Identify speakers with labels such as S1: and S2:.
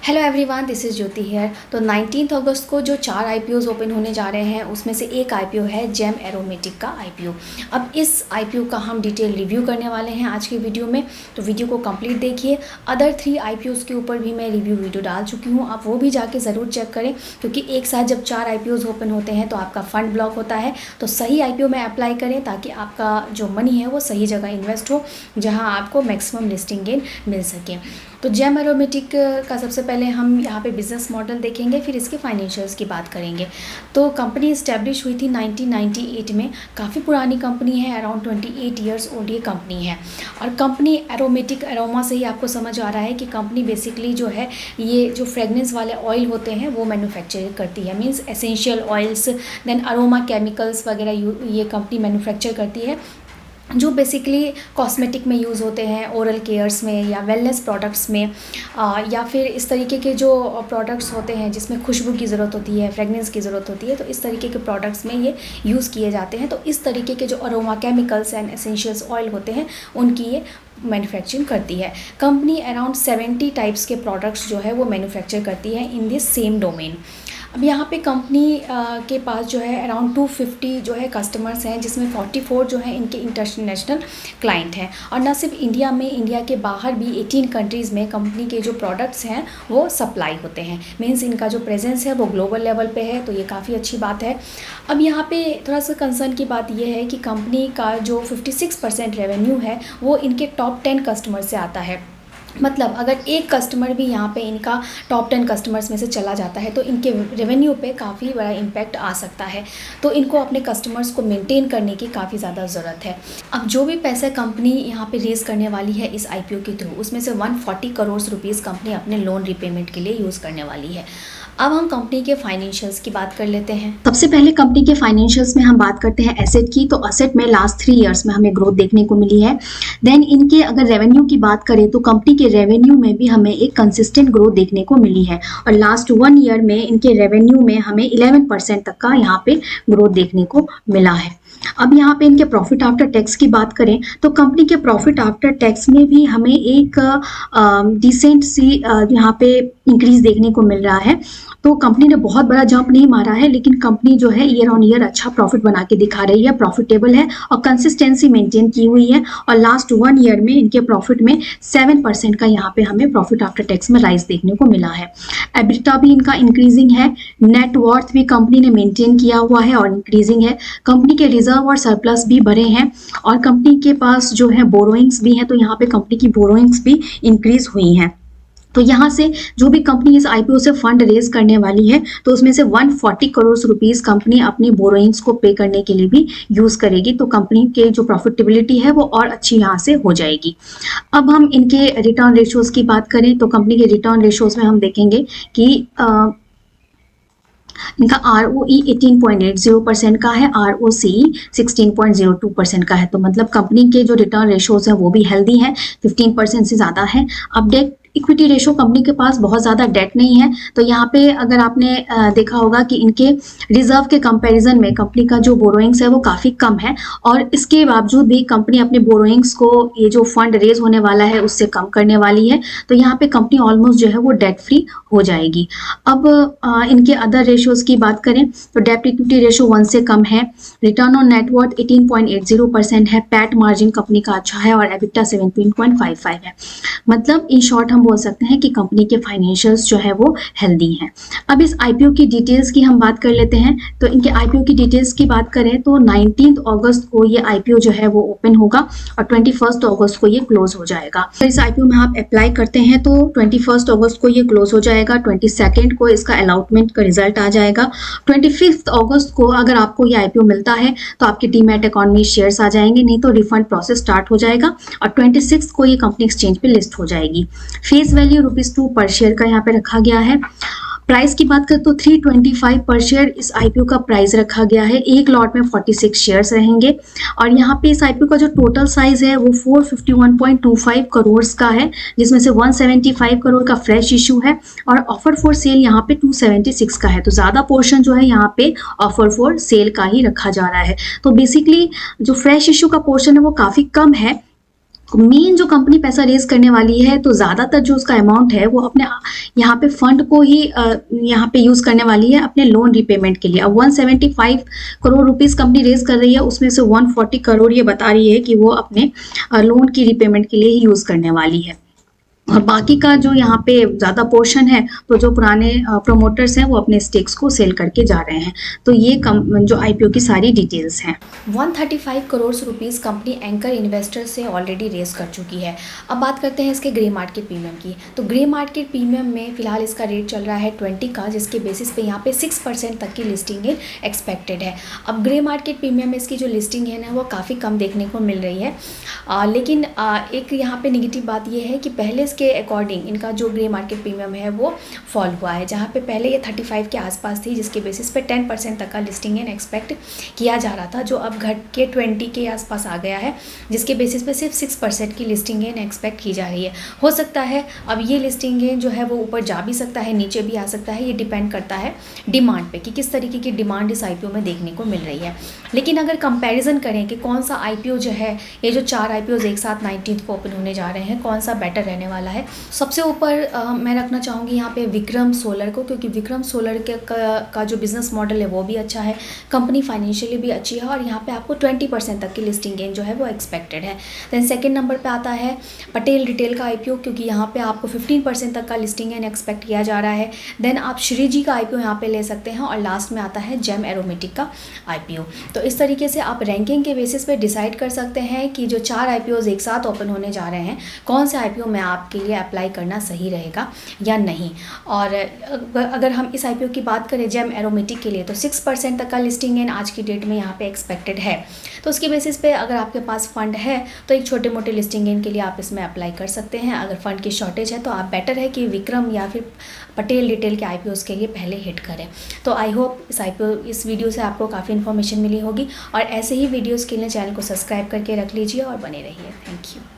S1: Hello everyone, this is Jyoti here. तो 19 अगस्त को जो 4 आईपीओज़ ओपन होने जा रहे हैं उसमें से एक आईपीओ है जेम एरोमेटिक का आईपीओ। अब इस आईपीओ का हम डिटेल रिव्यू करने वाले हैं आज की वीडियो में, तो वीडियो को कंप्लीट देखिए। अदर 3 आईपीओज़ के ऊपर भी मैं रिव्यू वीडियो डाल चुकी हूँ, आप वो भी जाके ज़रूर चेक करें, क्योंकि एक साथ जब 4 आईपीओज़ ओपन होते हैं तो आपका फंड ब्लॉक होता है। तो सही आईपीओ में अप्लाई करें ताकि आपका जो मनी है वो सही जगह इन्वेस्ट हो, जहाँ आपको मैक्सिमम लिस्टिंग गेन मिल सके। तो जेम एरोमेटिक का सबसे पहले हम यहाँ पे बिज़नेस मॉडल देखेंगे, फिर इसके फाइनेंशियल्स की बात करेंगे। तो कंपनी इस्टेब्लिश हुई थी 1998 में, काफ़ी पुरानी कंपनी है, अराउंड 28 ईयर्स ओल्ड ये कंपनी है। और कंपनी एरोमेटिक, एरोमा से ही आपको समझ आ रहा है कि कंपनी बेसिकली जो है ये जो फ्रेगनेंस वाले ऑयल होते हैं वो मैन्युफैक्चर करती है, means essential oils, then aroma chemicals वगैरह ये कंपनी मैन्युफैक्चर करती है, जो बेसिकली कॉस्मेटिक में यूज़ होते हैं, ओरल केयर्स में या वेलनेस प्रोडक्ट्स में, या फिर इस तरीके के जो प्रोडक्ट्स होते हैं जिसमें खुशबू की ज़रूरत होती है, फ्रेगनेंस की ज़रूरत होती है, तो इस तरीके के प्रोडक्ट्स में ये यूज़ किए जाते हैं। तो इस तरीके के जो aroma chemicals and essentials oil होते हैं उनकी ये मैन्युफैक्चरिंग करती है। कंपनी अराउंड 70 टाइप्स के प्रोडक्ट्स जो है वो मैन्युफैक्चर करती है इन दिस सेम डोमेन। अब यहाँ पे कंपनी के पास जो है अराउंड 250 जो है कस्टमर्स हैं, जिसमें 44 जो है इनके इंटरनेशनल क्लाइंट हैं। और न सिर्फ इंडिया में, इंडिया के बाहर भी 18 कंट्रीज़ में कंपनी के जो प्रोडक्ट्स हैं वो सप्लाई होते हैं, मीन्स इनका जो प्रेजेंस है वो ग्लोबल लेवल पे है, तो ये काफ़ी अच्छी बात है। अब यहाँ पे थोड़ा सा कंसर्न की बात ये है कि कंपनी का जो 56% रेवेन्यू है वो इनके टॉप 10 कस्टमर से आता है। मतलब अगर एक कस्टमर भी यहाँ पे इनका टॉप 10 कस्टमर्स में से चला जाता है तो इनके रेवेन्यू पे काफ़ी बड़ा इम्पैक्ट आ सकता है। तो इनको अपने कस्टमर्स को मेंटेन करने की काफ़ी ज़्यादा ज़रूरत है। अब जो भी पैसा कंपनी यहाँ पे रेज़ करने वाली है इस आईपीओ के थ्रू, उसमें से 140 करोड़ रुपीज़ कंपनी अपने लोन रिपेमेंट के लिए यूज़ करने वाली है। अब हम कंपनी के फाइनेंशियल्स की बात कर लेते हैं।
S2: सबसे पहले कंपनी के फाइनेंशियल्स में हम बात करते हैं एसेट की। तो एसेट में लास्ट 3 इयर्स में हमें ग्रोथ देखने को मिली है। देन इनके अगर रेवेन्यू की बात करें तो कंपनी के रेवेन्यू में भी हमें एक कंसिस्टेंट ग्रोथ देखने को मिली है, और लास्ट 1 ईयर में इनके रेवेन्यू में हमें 11% तक का यहाँ पे ग्रोथ देखने को मिला है। अब यहाँ पे इनके प्रॉफिट आफ्टर टैक्स की बात करें तो कंपनी के प्रॉफिट आफ्टर टैक्स में भी हमें एक डिसेंट सी यहाँ पे इंक्रीज देखने को मिल रहा है। तो कंपनी ने बहुत बड़ा जंप नहीं मारा है, लेकिन कंपनी जो है ईयर ऑन ईयर अच्छा प्रॉफिट बना के दिखा रही है, प्रॉफिटेबल है और कंसिस्टेंसी मेंटेन की हुई है। और लास्ट 1 ईयर में इनके प्रॉफिट में 7% का यहाँ पे हमें प्रॉफिट आफ्टर टैक्स में राइज देखने को मिला है। एबिटा भी इनका इंक्रीजिंग है, नेट वर्थ भी कंपनी ने मेंटेन किया हुआ है और इंक्रीजिंग है। कंपनी के रिजर्व और सरप्लस भी बढ़े हैं, और कंपनी के पास जो है बोरोइंग्स भी हैं, तो यहाँ पे कंपनी की बोरोइंग्स भी इंक्रीज हुई हैं। तो यहाँ से जो भी कंपनी इस आईपीओ से फंड रेज करने वाली है तो उसमें से 140 करोड़ रुपीस कंपनी अपनी बोरोइंग्स को पे करने के लिए भी यूज करेगी। तो कंपनी के जो प्रॉफिटेबिलिटी है वो और अच्छी यहाँ से हो जाएगी। अब हम इनके रिटर्न रेशियोज की बात करें तो कंपनी के रिटर्न रेशियोज में हम देखेंगे कि इनका ROE 18.80% का है, ROCE 16.02% का है। तो मतलब कंपनी के जो रिटर्न रेशियोज हैं वो भी हेल्दी हैं, 15% से ज़्यादा है। अब डेट इक्विटी रेशो कंपनी के पास बहुत ज़्यादा डेट नहीं है, तो यहाँ पे अगर आपने देखा होगा कि इनके रिजर्व के कंपैरिजन में कंपनी का जो बोरोइंग्स है वो काफ़ी कम है, और इसके बावजूद भी कंपनी अपने बोरोइंग्स को ये जो फंड रेज होने वाला है उससे कम करने वाली है। तो यहाँ पे कंपनी ऑलमोस्ट जो है वो डेट फ्री हो जाएगी। अब इनके अदर रेशियोज की बात करें तो डेट इक्विटी रेशो 1 से कम है, रिटर्न ऑन नेटवर्थ 18.80% है, पैट मार्जिन कंपनी का अच्छा है, और एबिटा 17.55 है। मतलब इन शॉर्ट हम बोल सकते हैं कि कंपनी के फाइनेंशियल्स जो है वो हेल्दी हैं। अब इस आईपीओ की डिटेल्स की हम बात कर लेते हैं। तो इनके आईपीओ की डिटेल्स की बात करें तो 19 अगस्त को ये आईपीओ जो है वो ओपन होगा और 21 अगस्त को ये क्लोज हो जाएगा। तो इस आईपीओ में आप अप्लाई करते हैं तो 21 अगस्त को ये क्लोज हो जाएगा, 22 को इसका अलॉटमेंट का रिजल्ट आ जाएगा। 25 अगस्त को अगर आपको ये आईपीओ मिलता है तो आपके डीमैट अकाउंट में शेयर्स आ जाएंगे, नहीं तो रिफंड प्रोसेस स्टार्ट हो जाएगा, और 26 को ये कंपनी एक्सचेंज पे लिस्ट हो जाएगी। फेस वैल्यू ₹2 पर शेयर का यहाँ पे रखा गया है। प्राइस की बात करें तो 325 पर शेयर इस आईपीओ का प्राइस रखा गया है। एक लॉट में 46 शेयर्स रहेंगे, और यहाँ पे इस आईपीओ का जो टोटल साइज है वो 451.25 करोड़ का है, जिसमें से 175 करोड़ का फ्रेश इशू है, और ऑफर फॉर सेल यहाँ पे 276 का है। तो ज़्यादा पोर्शन जो है यहाँ पे ऑफर फॉर सेल का ही रखा जा रहा है। तो बेसिकली जो फ्रेश इशू का पोर्शन है वो काफ़ी कम है, मेन जो कंपनी पैसा रेज करने वाली है तो ज़्यादातर जो उसका अमाउंट है वो अपने यहाँ पे फंड को ही यहाँ पे यूज़ करने वाली है अपने लोन रिपेमेंट के लिए। अब 175 करोड़ रुपीस कंपनी रेज कर रही है, उसमें से 140 करोड़ ये बता रही है कि वो अपने लोन की रिपेमेंट के लिए ही यूज़ करने वाली है। और बाकी का जो यहाँ पे ज़्यादा पोर्शन है तो जो पुराने प्रोमोटर्स हैं वो अपने स्टेक्स को सेल करके जा रहे हैं। तो ये जो आईपीओ की सारी डिटेल्स हैं।
S1: 135 crore rupees company anchor investor से ऑलरेडी रेस कर चुकी है। अब बात करते हैं इसके ग्रे मार्केट प्रीमियम की। तो ग्रे मार्केट प्रीमियम में फिलहाल इसका रेट चल रहा है 20 का, जिसके बेसिस पे यहाँ पे 6% तक की लिस्टिंग एक्सपेक्टेड है। अब ग्रे मार्केट प्रीमियम में इसकी जो लिस्टिंग है ना वो काफ़ी कम देखने को मिल रही है, लेकिन एक यहाँ पे निगेटिव बात ये है कि पहले के अकॉर्डिंग इनका जो ग्रे मार्केट प्रीमियम है वो फॉल हुआ है, जहाँ पे पहले ये 35 के आसपास थी, जिसके बेसिस पे 10% तक का लिस्टिंग एक्सपेक्ट किया जा रहा था, जो अब घट के 20 के आसपास आ गया है, जिसके बेसिस पे सिर्फ 6% की लिस्टिंग एक्सपेक्ट की जा रही है। हो सकता है अब ये लिस्टिंग जो है वो ऊपर जा भी सकता है, नीचे भी आ सकता है, ये डिपेंड करता है डिमांड पे कि किस तरीके की डिमांड इस आईपीओ में देखने को मिल रही है। लेकिन अगर कंपैरिजन करें कि कौन सा आईपीओ जो है, ये जो 4 आईपीओ एक साथ 19 को ओपन होने जा रहे हैं, कौन सा बेटर रहने वाला है, सबसे ऊपर मैं रखना चाहूँगी यहाँ पे विक्रम सोलर को, क्योंकि विक्रम सोलर का जो बिज़नेस मॉडल है वो भी अच्छा है, कंपनी फाइनेंशियली भी अच्छी है और यहाँ पे आपको 20% तक की लिस्टिंग गेन जो है वो एक्सपेक्टेड है। देन सेकंड नंबर पे आता है पटेल रिटेल का आईपीओ, क्योंकि यहाँ पे आपको 15% तक का लिस्टिंग गेन एक्सपेक्ट किया जा रहा है। देन आप श्री जी का आईपीओ यहाँ पे ले सकते हैं और लास्ट में आता है जेम एरोमेटिक का आईपीओ। तो इस तरीके से आप रैंकिंग के बेसिस पे डिसाइड कर सकते हैं कि जो 4 आईपीओ एक साथ ओपन होने जा रहे हैं, कौन से आईपीओ में आपके लिए अप्लाई करना सही रहेगा या नहीं। और अगर हम इस आईपीओ की बात करें जेम एरोमेटिक के लिए, तो 6% तक का लिस्टिंग गेन आज की डेट में यहाँ पे एक्सपेक्टेड है। तो उसके बेसिस पे अगर आपके पास फंड है तो एक छोटे मोटे लिस्टिंग गेन के लिए आप इसमें अप्लाई कर सकते हैं। अगर फंड की शॉर्टेज है तो आप बेटर है कि विक्रम या फिर पटेल रिटेल के आईपीओस के लिए पहले हिट करें। तो आई होप इस वीडियो से आपको काफ़ी इन्फॉर्मेशन मिली होगी और ऐसे ही वीडियोज़ के लिए चैनल को सब्सक्राइब करके रख लीजिए और बने रहिए। Thank you.